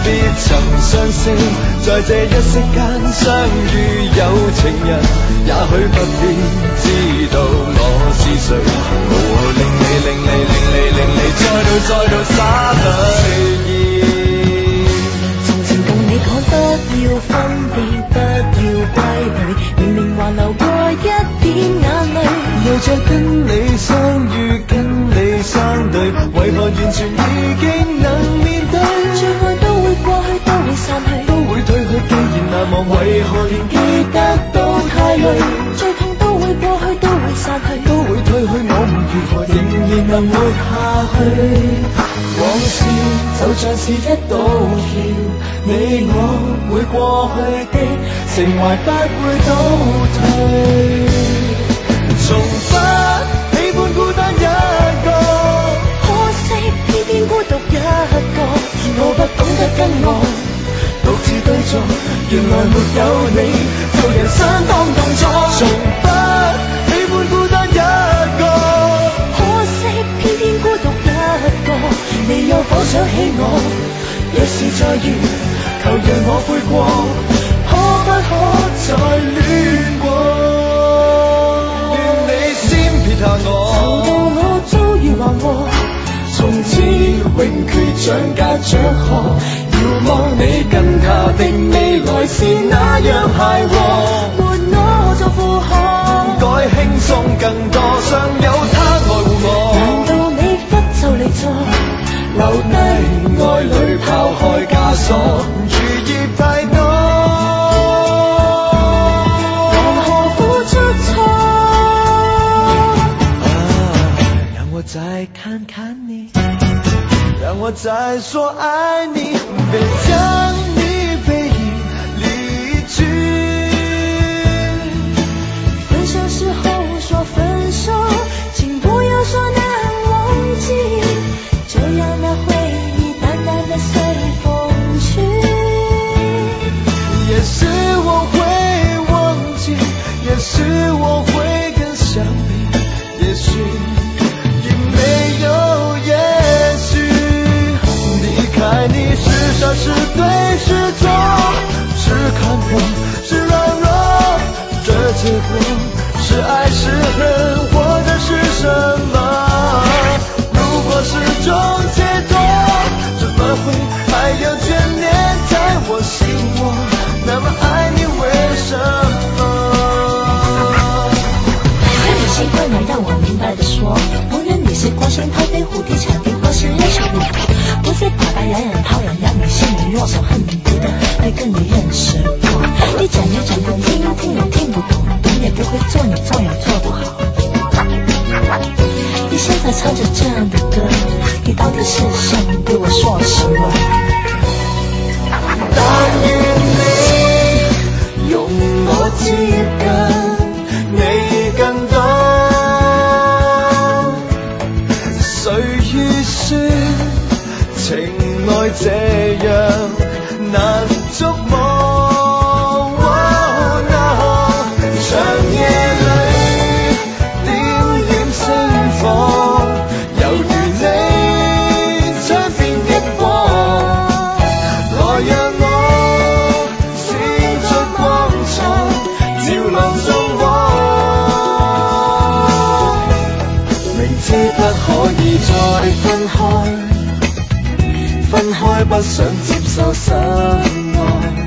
別曾相識，在這一息間相遇有情人，也許不必知道我是誰，無令你再度灑淚意。從前共你講不要分別，不要歸類，明明還流過一點眼淚，又再跟你相遇，跟你相對，為何完全已經能面對？最愛都會過去，都會散去，都會退去，既然難忘，為何連記得都太累？最痛都會過去，都會散去，都會退去，我們如何仍然能活下去？往事就像是一道橋，你我會過去的情懷不會倒退，從不喜歡孤單一個，可惜偏偏孤獨一個，我不懂得跟我獨自對坐，原來沒有你做人相當動作，從不喜歡孤單一個，可惜偏偏孤獨一個，你有否想起我？若是再遇，求讓我悔過，可不可再戀過？願你先撇下我，受到我遭遇橫禍，從此永決像隔着河，遙望你跟他的未來是那樣諧和，沒我做負荷，該輕鬆更多，尚有他愛護我。難道你忽就離座，留低愛侶拋開枷鎖，餘孽太多，為何付出錯？讓我再看看你，讓我再說愛你，別將你背影離去。分手時候說分手，請不要說難忘記，就讓那回憶淡淡的隨風去。也許我會忘記，也許我會更想你，也許也沒有也許，離開你是傻是對是錯，是看破是軟弱，這結果是愛是恨，或者是什麼？如果是種解脫，怎麼會還有眷戀在我心窩？那麼愛你為什麼？可你喜歡我，讓我明白的說，無論你是光線逃飛蝴蝶產地，或是人手路途，不再打敗洋洋滔洋，讓你心裡弱手恨不得愛跟你認識過。你講也講不聽，聽也聽不懂，懂也不會做，你照樣做不好。你現在唱着這樣的歌，你到底是想對我說什麼？但願你用我接近你更多，誰預算情愛這樣難觸摸？長夜裏點點星火，猶如你窗邊的光，來讓我閃出光彩，照亮中我。明知不可以再分開，分開不想接受失愛。